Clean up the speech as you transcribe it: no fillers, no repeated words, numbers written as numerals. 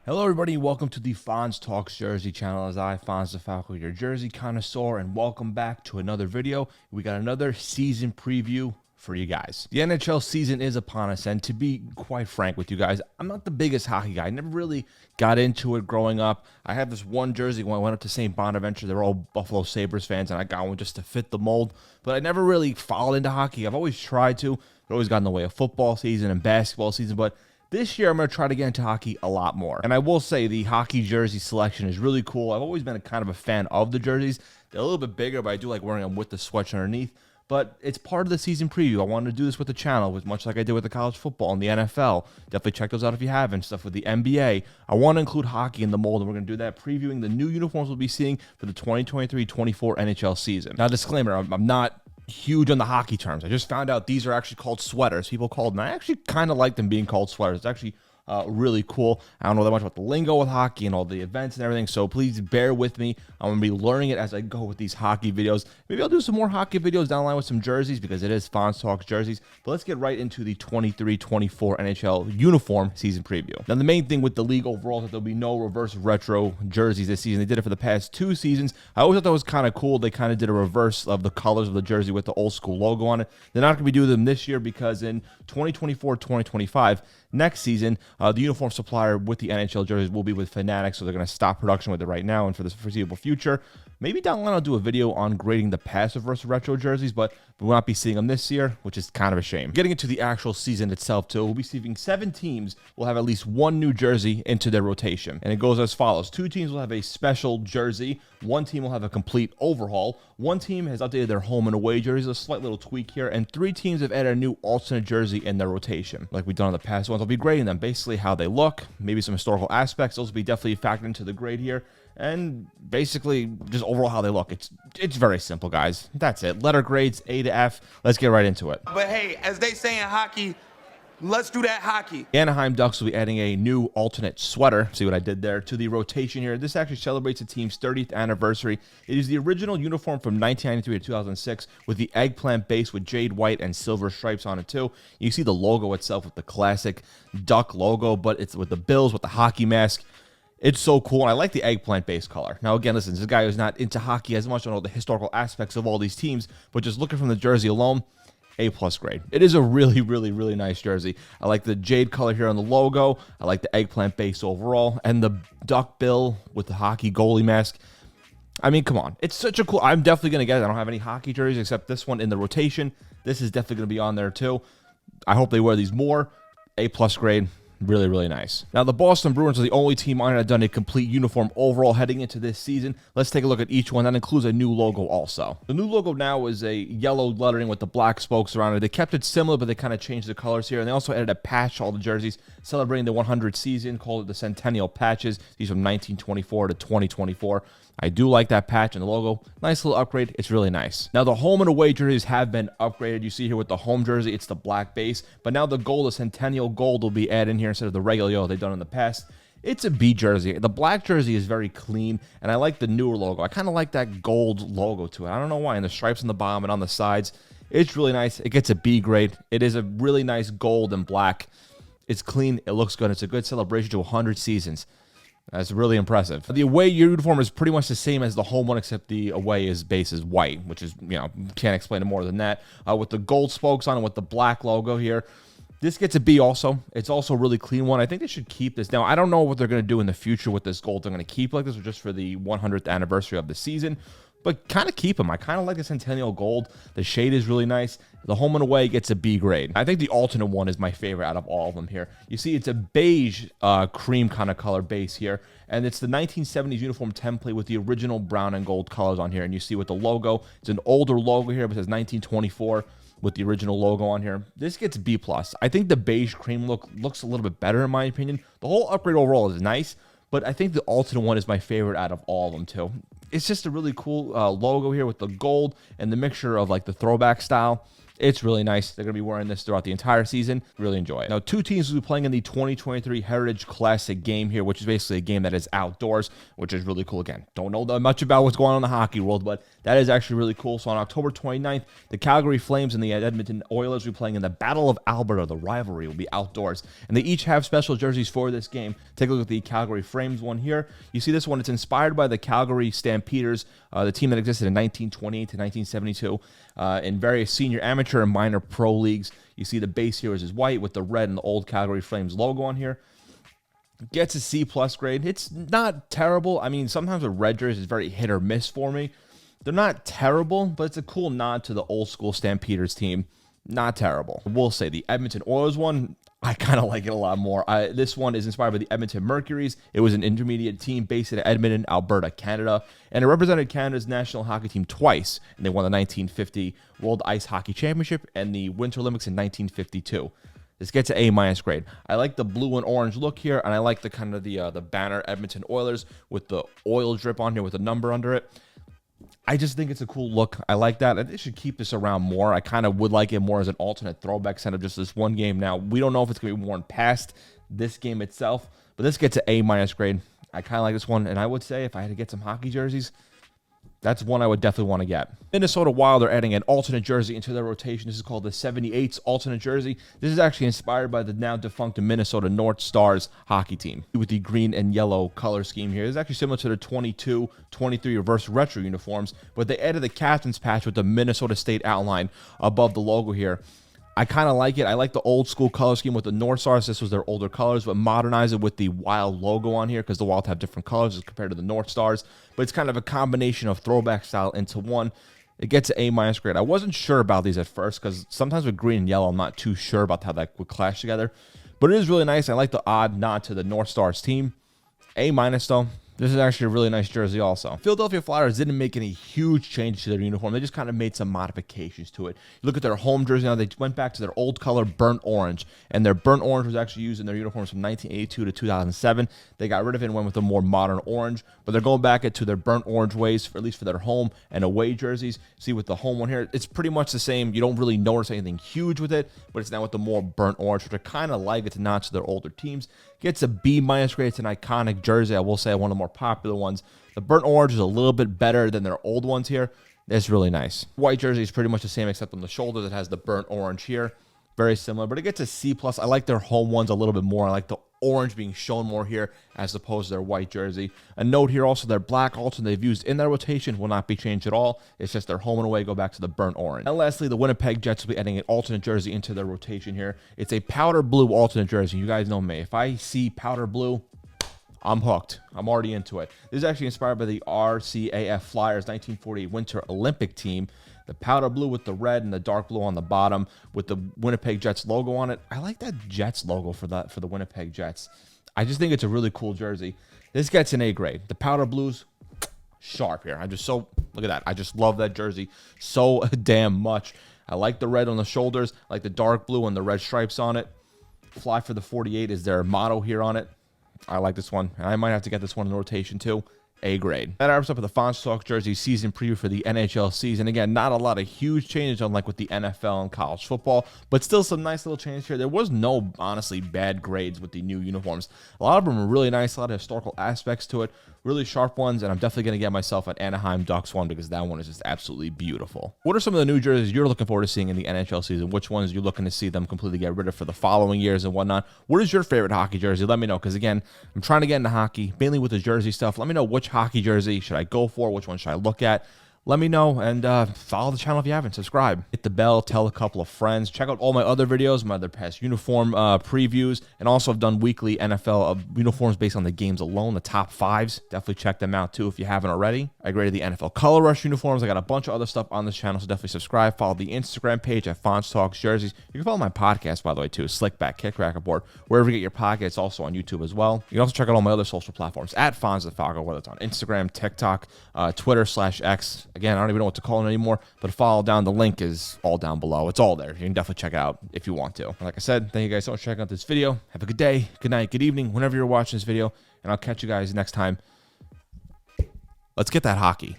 Hello everybody, welcome to the Fonz Talks Jersey channel. As I, Fonz DeFalco, your jersey connoisseur, and welcome back to another video. We got another season preview for you guys. The NHL season is upon us, and to be quite frank with you guys, I'm not the biggest hockey guy. I never really got into it growing up. I had this one jersey when I went up to St. Bonaventure. They were all Buffalo Sabres fans, and I got one just to fit the mold, but I never really followed into hockey. I've always tried to. It always got in the way of football season and basketball season, but this year, I'm going to try to get into hockey a lot more. And I will say the hockey jersey selection is really cool. I've always been a kind of a fan of the jerseys. They're a little bit bigger, but I do like wearing them with the sweatshirt underneath. But it's part of the season preview. I wanted to do this with the channel, much like I did with the college football and the NFL. Definitely check those out if you haven't. Stuff with the NBA. I want to include hockey in the mold, and we're going to do that previewing the new uniforms we'll be seeing for the 2023-24 NHL season. Now, disclaimer, I'm not huge on the hockey terms. I just found out these are actually called sweaters. People called them. I actually kind of like them being called sweaters. It's actually really cool. I don't know that much about the lingo with hockey and all the events and everything, so please bear with me. I'm going to be learning it as I go with these hockey videos. Maybe I'll do some more hockey videos down the line with some jerseys because it is Fonz Talks jerseys. But let's get right into the 23-24 NHL uniform season preview. Now, the main thing with the league overall is that there'll be no reverse retro jerseys this season. They did it for the past 2 seasons. I always thought that was kind of cool. They kind of did a reverse of the colors of the jersey with the old school logo on it. They're not going to be doing them this year because in 2024-2025, next season, the uniform supplier with the NHL jerseys will be with Fanatics, so they're going to stop production with it right now and for the foreseeable future. Maybe down the line I'll do a video on grading the passive versus retro jerseys, but we'll not be seeing them this year, which is kind of a shame. Getting into the actual season itself, too, we'll be seeing 7 teams will have at least 1 new jersey into their rotation. And it goes as follows. 2 teams will have a special jersey. 1 team will have a complete overhaul. 1 team has updated their home and away jerseys, a slight little tweak here. And 3 teams have added a new alternate jersey in their rotation. Like we've done in the past ones, I'll be grading them. Basically how they look, maybe some historical aspects. Those will be definitely factored into the grade here. And basically, just overall how they look. It's very simple, guys. That's it. Letter grades, A to F. Let's get right into it. But hey, as they say in hockey, let's do that hockey. Anaheim Ducks will be adding a new alternate sweater. See what I did there? To the rotation here. This actually celebrates the team's 30th anniversary. It is the original uniform from 1993 to 2006 with the eggplant base with jade white and silver stripes on it too. You see the logo itself with the classic duck logo, but it's with the Bills, with the hockey mask. It's so cool, and I like the eggplant base color. Now, again, listen, this is a guy who's not into hockey as much. I don't know the historical aspects of all these teams, but just looking from the jersey alone, A+ grade. It is a really, really, really nice jersey. I like the jade color here on the logo. I like the eggplant base overall, and the duck bill with the hockey goalie mask. I mean, come on. It's such a cool... I'm definitely going to get it. I don't have any hockey jerseys except this one in the rotation. This is definitely going to be on there, too. I hope they wear these more. A+ grade. Really, really nice. Now, the Boston Bruins are the only team on it that have done a complete uniform overall heading into this season. Let's take a look at each one. That includes a new logo also. The new logo now is a yellow lettering with the black spokes around it. They kept it similar, but they kind of changed the colors here. And they also added a patch to all the jerseys celebrating the 100th season, called it the Centennial Patches. These from 1924 to 2024. I do like that patch and the logo. Nice little upgrade. It's really nice. Now, the home and away jerseys have been upgraded. You see here with the home jersey, it's the black base. But now the gold, the Centennial Gold, will be added in here instead of the regular yellow they've done in the past. It's a B jersey. The black jersey is very clean, and I like the newer logo. I kind of like that gold logo to it. I don't know why. And the stripes on the bottom and on the sides. It's really nice. It gets a B grade. It is a really nice gold and black. It's clean. It looks good. It's a good celebration to 100 seasons. That's really impressive. The away uniform is pretty much the same as the home one, except the away base is white, which is, you know, can't explain it more than that. With the gold spokes on it, with the black logo here. This gets a B also. It's also a really clean one. I think they should keep this. Now, I don't know what they're going to do in the future with this gold. They're going to keep like this or just for the 100th anniversary of the season. But kind of keep them. I kind of like the Centennial Gold. The shade is really nice. The home and away gets a B grade. I think the alternate one is my favorite out of all of them here. You see, it's a beige cream kind of color base here. And it's the 1970s uniform template with the original brown and gold colors on here. And you see with the logo, it's an older logo here, but it says 1924 with the original logo on here. This gets B+. I think the beige cream looks a little bit better in my opinion. The whole upgrade overall is nice, but I think the alternate one is my favorite out of all of them too. It's just a really cool logo here with the gold and the mixture of like the throwback style. It's really nice. They're going to be wearing this throughout the entire season. Really enjoy it. Now, two teams will be playing in the 2023 Heritage Classic game here, which is basically a game that is outdoors, which is really cool. Again, don't know that much about what's going on in the hockey world, but that is actually really cool. So on October 29th, the Calgary Flames and the Edmonton Oilers will be playing in the Battle of Alberta. The rivalry will be outdoors, and they each have special jerseys for this game. Take a look at the Calgary Flames one here. You see this one. It's inspired by the Calgary Stampeders, the team that existed in 1928 to 1972 in various senior, amateur, and minor pro leagues. You see the base here is white with the red and the old Calgary Flames logo on here. Gets a C+ grade. It's not terrible. I mean, sometimes with red jerseys, it's very hit or miss for me. They're not terrible, but it's a cool nod to the old school Stampeders team. Not terrible. We'll say the Edmonton Oilers one, I kind of like it a lot more. This one is inspired by the Edmonton Mercuries. It was an intermediate team based in Edmonton, Alberta, Canada, and it represented Canada's national hockey team twice, and they won the 1950 World Ice Hockey Championship and the Winter Olympics in 1952. This gets an A- grade. I like the blue and orange look here, and I like the kind of the banner Edmonton Oilers with the oil drip on here with a number under it. I just think it's a cool look. I like that. They should keep this around more. I kind of would like it more as an alternate throwback instead of just this one game. Now, we don't know if it's going to be worn past this game itself, but this gets an A- grade. I kind of like this one, and I would say if I had to get some hockey jerseys, that's one I would definitely want to get. Minnesota Wild are adding an alternate jersey into their rotation. This is called the 78s alternate jersey. This is actually inspired by the now defunct Minnesota North Stars hockey team with the green and yellow color scheme here. It's actually similar to their 22-23 reverse retro uniforms, but they added the captain's patch with the Minnesota State outline above the logo here. I kind of like it. I like the old school color scheme with the North Stars. This was their older colors, but modernize it with the Wild logo on here because the Wild have different colors as compared to the North Stars. But it's kind of a combination of throwback style into one. It gets an A- grade. I wasn't sure about these at first because sometimes with green and yellow, I'm not too sure about how that would clash together. But it is really nice. I like the odd nod to the North Stars team. A- though. This is actually a really nice jersey also. Philadelphia Flyers didn't make any huge changes to their uniform. They just kind of made some modifications to it. You look at their home jersey now, they went back to their old color, burnt orange. And their burnt orange was actually used in their uniforms from 1982 to 2007. They got rid of it and went with a more modern orange. But they're going back to their burnt orange ways, at least for their home and away jerseys. See with the home one here, it's pretty much the same. You don't really notice anything huge with it, but it's now with the more burnt orange, which I kind of like. It's a nod to their older teams. Gets a B- grade. It's an iconic jersey. I will say one of the more popular ones. The burnt orange is a little bit better than their old ones here. It's really nice. White jersey is pretty much the same except on the shoulder that has the burnt orange here. Very similar, but it gets a C+. I like their home ones a little bit more. I like the orange being shown more here as opposed to their white jersey. A note here also, their black alternate they've used in their rotation will not be changed at all. It's just their home and away go back to the burnt orange. And lastly, the Winnipeg Jets will be adding an alternate jersey into their rotation here. It's a powder blue alternate jersey. You guys know me. If I see powder blue, I'm hooked. I'm already into it. This is actually inspired by the RCAF Flyers 1948 Winter Olympic team. The powder blue with the red and the dark blue on the bottom with the Winnipeg Jets logo on it. I like that Jets logo for the Winnipeg Jets. I just think it's a really cool jersey. This gets an A grade. The powder blues, sharp here. Look at that. I just love that jersey so damn much. I like the red on the shoulders. I like the dark blue and the red stripes on it. Fly for the 48 is their motto here on it. I like this one. I might have to get this one in the rotation too. A grade. That wraps up with the Fonz Talk jersey season preview for the NHL season. Again, not a lot of huge changes unlike with the NFL and college football, but still some nice little changes here. There was no, honestly, bad grades with the new uniforms. A lot of them are really nice, a lot of historical aspects to it, really sharp ones, and I'm definitely going to get myself an Anaheim Ducks one because that one is just absolutely beautiful. What are some of the new jerseys you're looking forward to seeing in the NHL season? Which ones you're looking to see them completely get rid of for the following years and whatnot? What is your favorite hockey jersey? Let me know because, again, I'm trying to get into hockey, mainly with the jersey stuff. Let me know which hockey jersey should I go for? Which one should I look at? Let me know, and follow the channel if you haven't. Subscribe. Hit the bell. Tell a couple of friends. Check out all my other videos, my other past uniform previews, and also I've done weekly NFL uniforms based on the games alone, the top fives. Definitely check them out, too, if you haven't already. I graded the NFL Color Rush uniforms. I got a bunch of other stuff on this channel, so definitely subscribe. Follow the Instagram page at Fonz Talks Jerseys. You can follow my podcast, by the way, too, Slickback, Kick Board, wherever you get your podcasts, also on YouTube as well. You can also check out all my other social platforms at Fonz the Falco, whether it's on Instagram, TikTok, Twitter/X. Again, I don't even know what to call it anymore, but follow down. The link is all down below. It's all there. You can definitely check it out if you want to. And like I said, thank you guys so much for checking out this video. Have a good day, good night, good evening, whenever you're watching this video, and I'll catch you guys next time. Let's get that hockey.